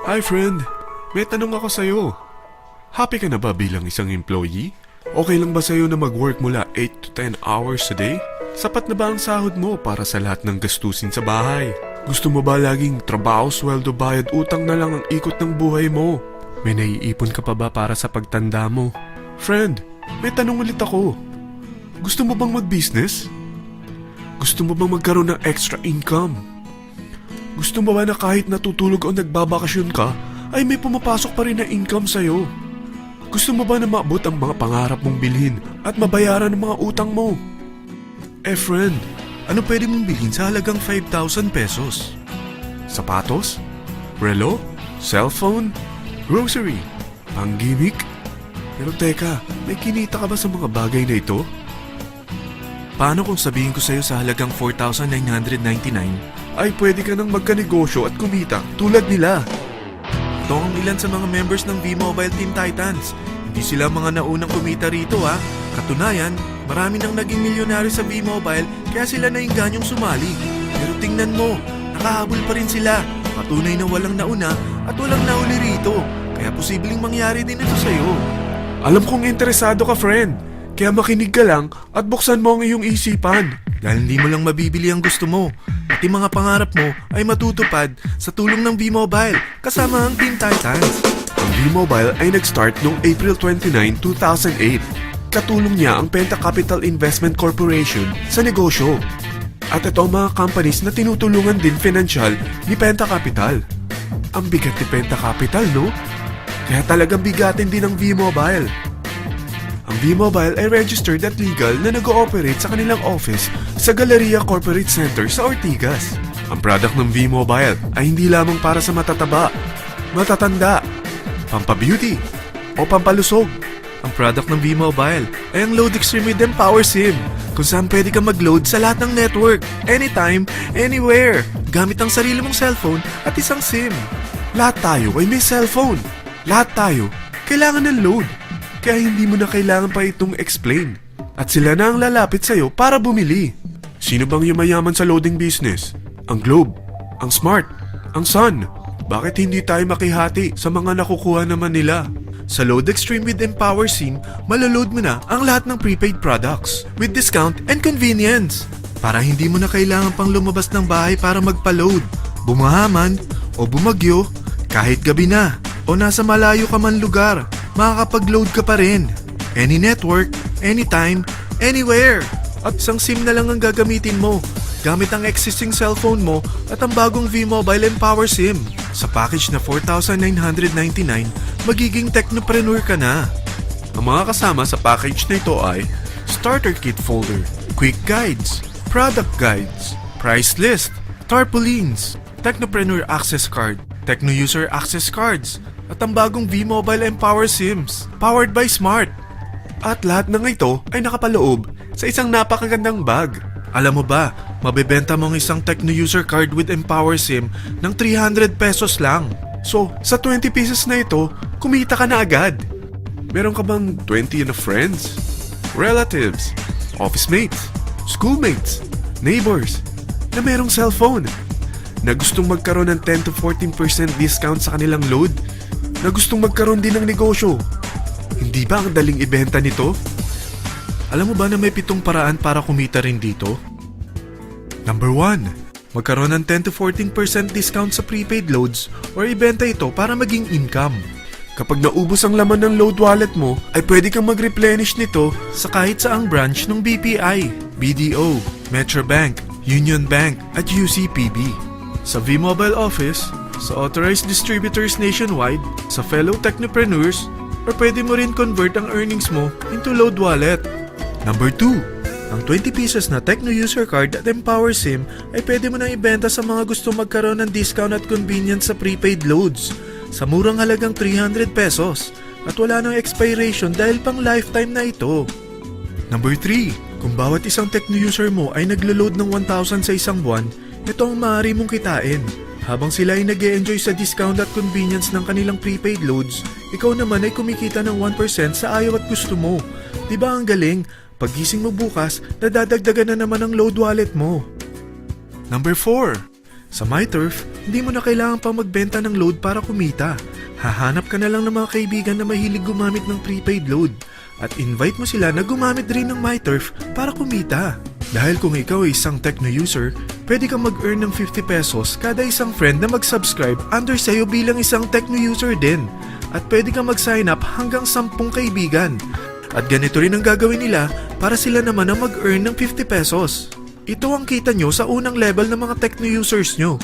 Hi friend, may tanong ako sa'yo. Happy ka na ba bilang isang employee? Okay lang ba sa'yo na mag-work mula 8 to 10 hours a day? Sapat na ba ang sahod mo para sa lahat ng gastusin sa bahay? Gusto mo ba laging trabaho, sweldo, bayad, utang na lang ang ikot ng buhay mo? May naiipon ka pa ba para sa pagtanda mo? Friend, may tanong ulit ako. Gusto mo bang mag-business? Gusto mo bang magkaroon ng extra income? Gusto mo ba na kahit natutulog o nagbabakasyon ka, ay may pumapasok pa rin na income sa'yo? Gusto mo ba na maabot ang mga pangarap mong bilhin at mabayaran ang mga utang mo? Friend, ano pwede mong bilhin sa halagang 5,000 pesos? Sapatos? Relo? Cellphone? Grocery? Pang-gimmick? Pero teka, may kinita ka ba sa mga bagay na ito? Paano kung sabihin ko sa'yo sa halagang 4,999 ay pwede ka nang magkanegosyo at kumita tulad nila? Ito ang ilan sa mga members ng V-Mobile Team Titans. Hindi sila mga naunang kumita rito ha. Katunayan, marami nang naging milyonaryo sa V-Mobile kaya sila naingganyong sumali. Pero tingnan mo, nakahabol pa rin sila. Patunay na walang nauna at walang nauli rito. Kaya posibleng mangyari din ito sa'yo. Alam kong interesado ka, friend. Kaya makinig ka lang at buksan mo ang iyong isipan. Dahil hindi mo lang mabibili ang gusto mo. Pati mga pangarap mo ay matutupad sa tulong ng V-Mobile kasama ang Team Titans. Ang V-Mobile ay nag-start noong April 29, 2008. Katulong niya ang Penta Capital Investment Corporation sa negosyo. At ito ang mga companies na tinutulungan din financial ni Penta Capital. Ang bigat ni Penta Capital, no? Kaya talagang bigatin din ang V-Mobile. Ang V-Mobile ay registered at legal na nag-ooperate sa kanilang office sa Galleria Corporate Center sa Ortigas. Ang product ng V-Mobile ay hindi lamang para sa matataba, matatanda, pampabeauty, o pampalusog. Ang product ng V-Mobile ay ang Load Extreme with Empower SIM, kung saan pwede ka mag-load sa lahat ng network, anytime, anywhere, gamit ang sarili mong cellphone at isang SIM. Lahat tayo ay may cellphone. Lahat tayo kailangan ng load. Kaya hindi mo na kailangan pa itong explain. At sila na ang lalapit sa'yo para bumili. Sino bang yumayaman sa loading business? Ang Globe, ang Smart, ang Sun. Bakit hindi tayo makihati sa mga nakukuha naman nila? Sa Load Extreme with Empower SIM, malaload mo na ang lahat ng prepaid products with discount and convenience. Para hindi mo na kailangan pang lumabas ng bahay para magpa-load. Bumahaman o bumagyo, kahit gabi na o nasa malayo ka man lugar, makakapag-load ka pa rin. Any network, anytime, anywhere. At isang SIM na lang ang gagamitin mo gamit ang existing cellphone mo at ang bagong V-Mobile Empower SIM. Sa package na 4,999, magiging technopreneur ka na. Ang mga kasama sa package na ito ay Starter Kit Folder, Quick Guides, Product Guides, Price List, Tarpaulins, Technopreneur Access Card, Techno User Access Cards, at ang bagong V-Mobile Empower SIMs, powered by Smart. At lahat ng ito ay nakapaloob sa isang napakagandang bag. Alam mo ba, mabebenta mo ang isang Techno User Card with Empower SIM ng 300 pesos lang. So, sa 20 pieces na ito, kumita ka na agad. Meron ka bang 20 na friends, relatives, office mates, schoolmates, neighbors, na merong cellphone, na gustong magkaroon ng 10 to 14% discount sa kanilang load, na gustong magkaroon din ng negosyo? Hindi ba ang daling ibenta nito? Alam mo ba na may 7 paraan para kumita rin dito? Number 1. Magkaroon ng 10 to 14% discount sa prepaid loads or ibenta ito para maging income. Kapag naubos ang laman ng load wallet mo, ay pwede kang mag-replenish nito sa kahit saang branch ng BPI, BDO, Metrobank, Union Bank at UCPB. Sa V-Mobile Office, sa authorized distributors nationwide, sa fellow technopreneurs, or pwede mo rin convert ang earnings mo into load wallet. Number 2. Ang 20 pieces na Techno User Card at Empower SIM ay pwede mo nang ibenta sa mga gusto magkaroon ng discount at convenience sa prepaid loads sa murang halagang 300 pesos at wala nang expiration dahil pang lifetime na ito. Number 3. Kung bawat isang Techno user mo ay naglo-load ng 1,000 sa isang buwan, ito ang maaari mong kitain. Habang sila ay nag-e-enjoy sa discount at convenience ng kanilang prepaid loads, ikaw naman ay kumikita ng 1% sa ayaw at gusto mo. Diba ang galing? Paggising mo bukas, nadadagdagan na naman ang load wallet mo. Number 4. Sa MyTurf, hindi mo na kailangan pa magbenta ng load para kumita. Hahanap ka na lang ng mga kaibigan na mahilig gumamit ng prepaid load at invite mo sila na gumamit rin ng MyTurf para kumita. Dahil kung ikaw ay isang Tecno user, pwede kang mag-earn ng 50 pesos kada isang friend na mag-subscribe under sa'yo bilang isang Tecno user din. At pwede kang mag-sign up hanggang 10 kaibigan. At ganito rin ang gagawin nila para sila naman ang mag-earn ng 50 pesos. Ito ang kita nyo sa unang level ng mga Tecno users nyo.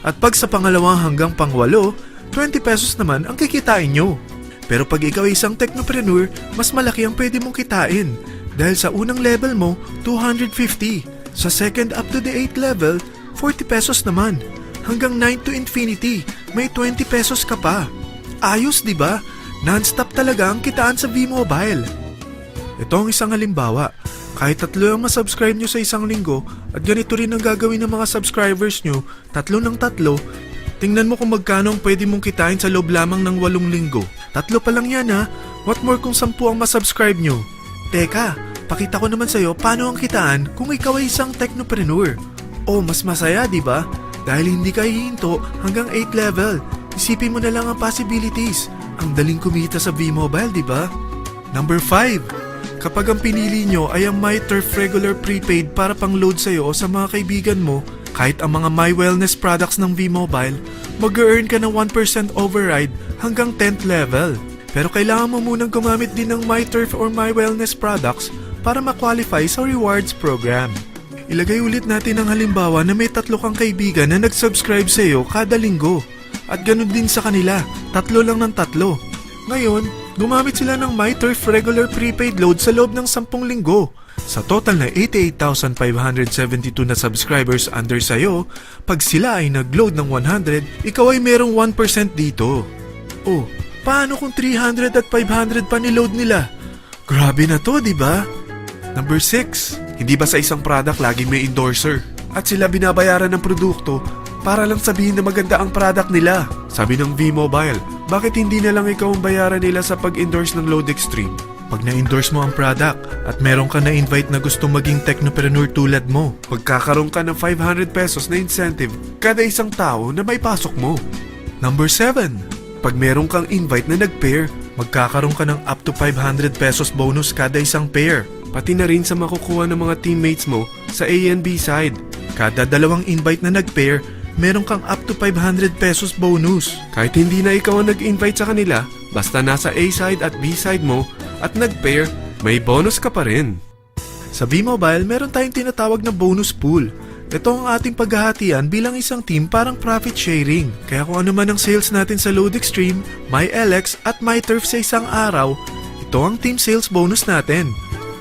At pag sa pangalawang hanggang pangwalo, 20 pesos naman ang kikitain nyo. Pero pag ikaw ay isang technopreneur, mas malaki ang pwede mong kitain. Dahil sa unang level mo, 250. Sa second up to the 8th level, 40 pesos naman. Hanggang 9 to infinity, may 20 pesos ka pa. Ayos, di ba? Non-stop talaga ang kitaan sa V-Mobile. Ito ang isang halimbawa. Kahit 3 ang masubscribe nyo sa isang linggo at ganito rin ang gagawin ng mga subscribers nyo, 3 ng 3, tingnan mo kung magkano ang pwede mong kitain sa loob lamang ng 8 linggo. 3 pa lang yan ha. What more kung 10 ang masubscribe nyo? Teka, pakita ko naman sa'yo paano ang kitaan kung ikaw ay isang technopreneur. Oh, mas masaya, di ba? Dahil hindi ka hihinto hanggang 8th level. Isipin mo na lang ang possibilities. Ang daling kumita sa V-Mobile, di ba? Number 5. Kapag ang pinili nyo ay ang MyTurf Regular Prepaid para pang-load sa'yo o sa mga kaibigan mo, kahit ang mga My Wellness products ng V-Mobile, mag-earn ka ng 1% override hanggang 10th level. Pero kailangan mo munang gumamit din ng MyTurf or My Wellness products para ma-qualify sa rewards program. Ilagay ulit natin ang halimbawa na may 3 kang kaibigan na nag-subscribe sa'yo kada linggo. At ganun din sa kanila, 3 lang ng 3. Ngayon, gumamit sila ng MyTurf Regular Prepaid Load sa loob ng 10 linggo. Sa total na 88,572 na subscribers under sayo, pag sila ay nag-load ng 100, ikaw ay merong 1% dito. Oh, paano kung 300 at 500 pa ni-load nila? Grabe na to, di ba? Number 6. Hindi ba sa isang product laging may endorser? At sila binabayaran ng produkto para lang sabihin na maganda ang product nila. Sabi ng V-Mobile, bakit hindi na lang ikaw ang bayaran nila sa pag-endorse ng Load Extreme? Pag na-endorse mo ang product at meron ka na-invite na gustong maging technopreneur tulad mo, magkakaroon ka ng 500 pesos na incentive kada isang tao na may pasok mo. Number 7. Pag meron kang invite na nag-pair, magkakaroon ka ng up to 500 pesos bonus kada isang pair. Pati na rin sa makukuha ng mga teammates mo sa A and B side. Kada 2 invite na nag-pair, meron kang up to 500 pesos bonus. Kahit hindi na ikaw ang nag-invite sa kanila, basta nasa A side at B side mo at nag-pair, may bonus ka pa rin. Sa V-Mobile, meron tayong tinatawag na bonus pool. Ito ang ating paghahatian bilang isang team parang profit sharing. Kaya kung ano man ang sales natin sa Load Extreme, MyLX at MyTurf sa isang araw, ito ang team sales bonus natin.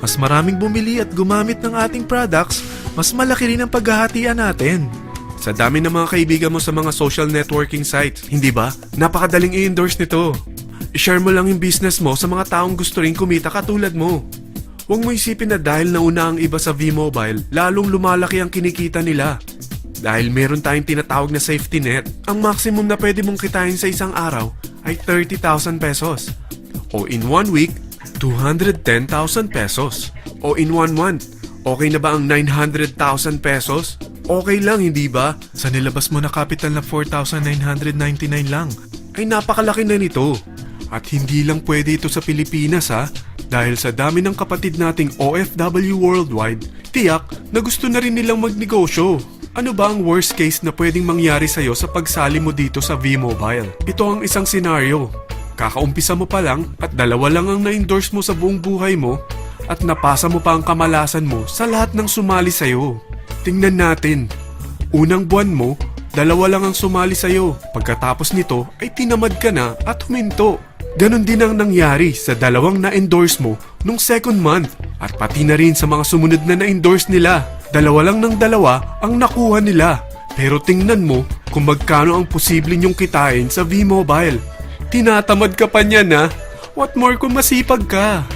Mas maraming bumili at gumamit ng ating products, mas malaki rin ang paghahatian natin. Sa dami ng mga kaibigan mo sa mga social networking sites, hindi ba? Napakadaling i-endorse nito. I-share mo lang yung business mo sa mga taong gusto rin kumita katulad mo. Huwag mo isipin na dahil nauna ang iba sa V-Mobile, lalong lumalaki ang kinikita nila. Dahil meron tayong tinatawag na safety net, ang maximum na pwede mong kitain sa isang araw ay 30,000 pesos. O in 1 week, 210,000 pesos. O in 1 month, okay na ba ang 900,000 pesos? Okay lang, hindi ba? Sa nilabas mo na capital na 4,999 lang, ay napakalaki na nito. At hindi lang pwede ito sa Pilipinas ha, dahil sa dami ng kapatid nating OFW worldwide, tiyak na gusto na rin nilang magnegosyo. Ano ba ang worst case na pwedeng mangyari sa'yo sa pagsali mo dito sa V-Mobile? Ito ang isang senaryo. Kakaumpisa mo pa lang at 2 lang ang na-endorse mo sa buong buhay mo at napasa mo pa ang kamalasan mo sa lahat ng sumali sa'yo. Tingnan natin. Unang buwan mo, 2 lang ang sumali sa'yo. Pagkatapos nito ay tinamad ka na at huminto. Ganon din ang nangyari sa 2 na-endorse mo nung second month at pati na rin sa mga sumunod na na-endorse nila. 2 lang ng 2 ang nakuha nila. Pero tingnan mo kung magkano ang posible nyong kitain sa V-Mobile. Tinatamad ka pa niyan ha? What more kung masipag ka?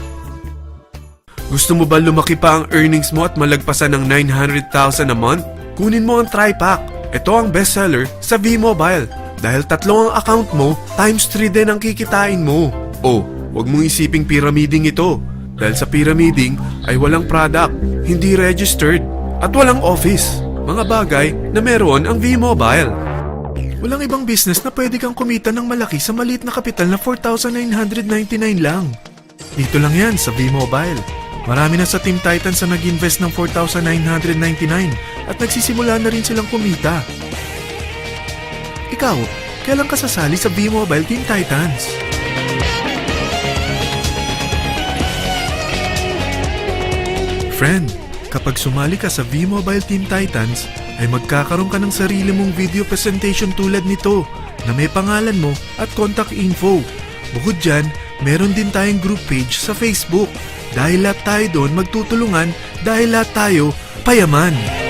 Gusto mo ba lumaki pa ang earnings mo at malagpasan ng 900,000 a month? Kunin mo ang TriPack. Ito ang bestseller sa V-Mobile. Dahil 3 ang account mo, times 3 din ang kikitain mo. Oh, wag mong isiping pyramiding ito. Dahil sa pyramiding ay walang product, hindi registered, at walang office. mga bagay na meron ang V-Mobile. Walang ibang business na pwede kang kumita ng malaki sa maliit na kapital na 4,999 lang. Dito lang yan sa V-Mobile. Marami na sa Team Titans na nag-invest ng 4,999 at nagsisimula na rin silang kumita. Ikaw, kailan ka sasali sa V-Mobile Team Titans? Friend, kapag sumali ka sa V-Mobile Team Titans, ay magkakaroon ka ng sarili mong video presentation tulad nito na may pangalan mo at contact info. Bukod dyan, meron din tayong group page sa Facebook. Dahil lahat tayo doon magtutulungan dahil lahat tayo payaman.